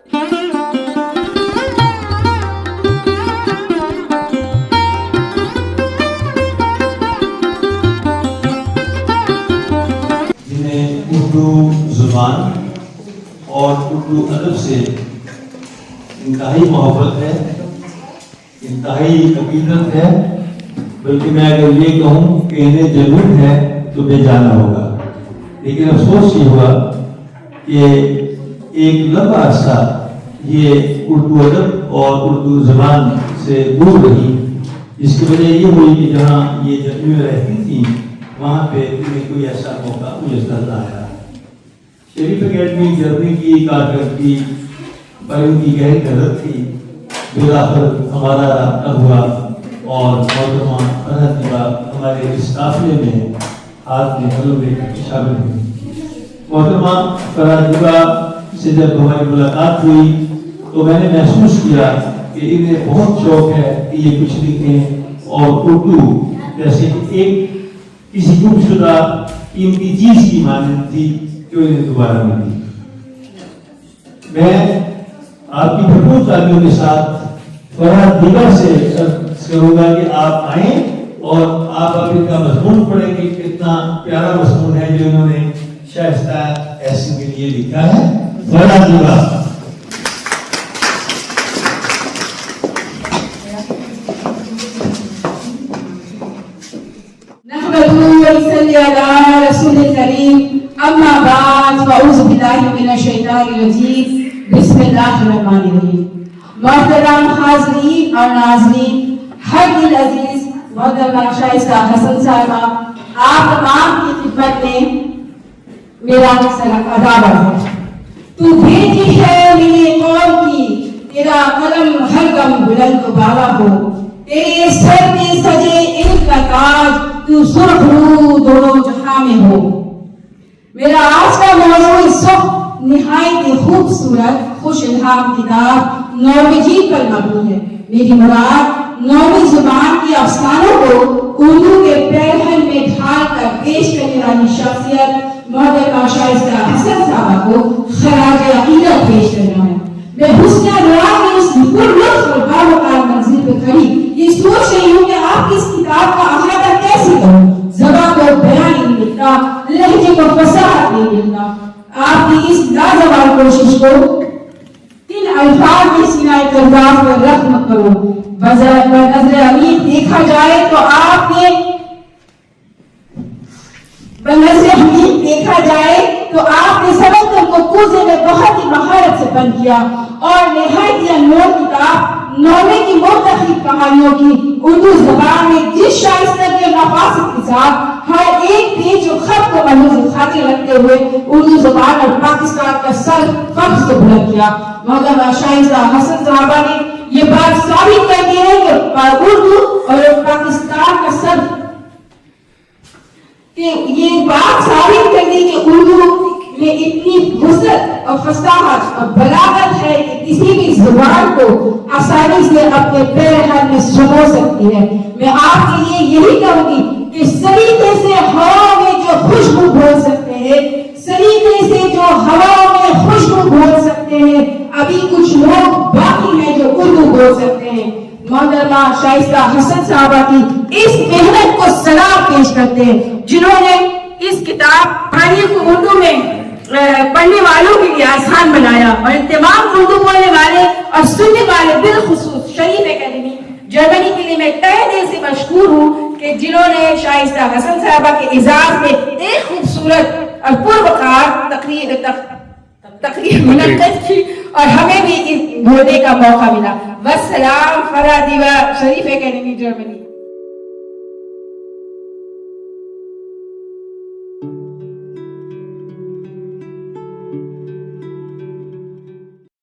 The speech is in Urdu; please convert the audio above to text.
جنہیں اردو زبان اور اردو ادب سے انتہائی محبت ہے، انتہائی عقیدت ہے، بلکہ میں اگر یہ کہوں کہ انہیں ضرورت ہے تو بے جانا ہوگا. لیکن افسوس یہ ہوا کہ ایک لمبا عرصہ یہ اردو ادب اور اردو زبان سے دور رہی، جس کی وجہ یہ ہوئی کہ جہاں یہ جرمنی میں رہتی تھی وہاں پہ انہیں کوئی ایسا موقع میسر نہ آیا. شریف اکیڈمی جرمنی کی کارکردگی پر ان کی گہری قدر تھی. بالآخر ہمارا رابطہ ہوا اور محترمہ فرحت نگا ہمارے اس قافلے میں ہاتھ میں حلو لے کر شامل ہوئی. محترمہ فرحت نگا سے جب ہماری ملاقات ہوئی تو میں نے محسوس کیا کہ انہیں بہت شوق ہے کہ یہ کچھ لکھیں اور اردو جیسے کہ ایک کسی گم شدہ قیمتی چیز کی مانند تھی جو انہیں دوبارہ ملی. میں آپ کی بھرپور تعلیموں کے ساتھ فرحت نگا سے کروں گا کہ آپ آئیں اور آپ اب ان کا مضمون پڑھیں گے. کتنا پیارا مضمون ہے جو انہوں نے شائستہ احسن کے لیے لکھا ہے. فرحت نگا. رسول الکریم اما بعد فاعوذ باللہ من الشیطان الرجیم بسم اللہ الرحمن الرحیم. محترم حاضرین اور ناظرین، ہر دل عزیز محترمہ شائستہ حسن صاحبہ، آپ تمام کی خدمت میں میرا سلام اداب ہے. تو بھیجی ہے میری قوم کی، تیرا قلم ہر دم بلند و بالا ہو، تیرے سر میں سجے علم کا تاج، تو سرخ رو دونوں جہاں میں ہو. میرا آج کا موضوع اس وقت نہایت خوبصورت خوش الہام کتاب نارویجی پر مبنی ہے. میری مراد نارویجی زبان کی افسانوں کو اردو کے پیرہن میں ڈھال کر پیش کرنے والی شخصیت محترمہ شائستہ حسن صاحبہ کو خراج عقیدت پیش کرنا ہے. میں حسنہ دعا کی اس پرلطف اور باوقار منزل پہ کھڑی یہ سوچ رہی ہوں کہ آپ کی اس کتاب کا احاطہ کیسے کروں. زبان کو بیان نہیں ملتا، لہجے کو فصاحت نہیں ملتا. آپ کی اس لازوال کوشش کو تین الفاظ میں سینہ کردار پر رقم کرو. بنظر عمیق دیکھا جائے تو آپ نے سمندر کو کوزے میں بہت ہی مہارت سے بند کیا اور نہایت ہی انمول کتاب نامے کی مختلف کہانیوں کی اردو زبان میں جس شائستہ کے مقاصد کے ساتھ ہر ایک پیج و خط کو ملحوظ خاطر رکھتے ہوئے اردو زبان اور پاکستان کا سر فخر سے بلند کیا. محترمہ شائستہ حسن صاحبہ نے یہ بات ثابت کر دی ہے کہ اردو اور پاکستان کا سر یہ بات ثابت کر دی کہ اردو میں اتنی وسعت اور فصاحت اور بلاغت ہے کہ کسی بھی زبان کو آسانی سے اپنے پیرہن میں سمو سکتی ہے. میں آپ کے لیے یہی کہوں گی کہ سلیقے سے ہوا میں جو خوشبو بول سکتے ہیں، سلیقے سے جو ہوا میں خوشبو بول سکتے ہیں، ابھی کچھ لوگ باقی ہیں جو اردو بول سکتے ہیں. محترمہ شائستہ حسن صاحبہ کی اس محنت کو سلام پیش کرتے ہیں جنہوں نے اس کتاب پڑھنے کو اردو میں پڑھنے والوں کے لیے آسان بنایا، اور تمام اردو بولنے والے اور سننے والے بالخصوص شریف اکیڈمی جرمنی کے لیے میں تہہ دل سے مشکور ہوں کہ جنہوں نے شائستہ حسن صاحبہ کے اعزاز میں ایک خوبصورت اور پروقار تقریر منعقد کی اور ہمیں بھی بولنے کا موقع ملا. والسلام. فرحت نگا، شریف اکیڈمی جرمنی.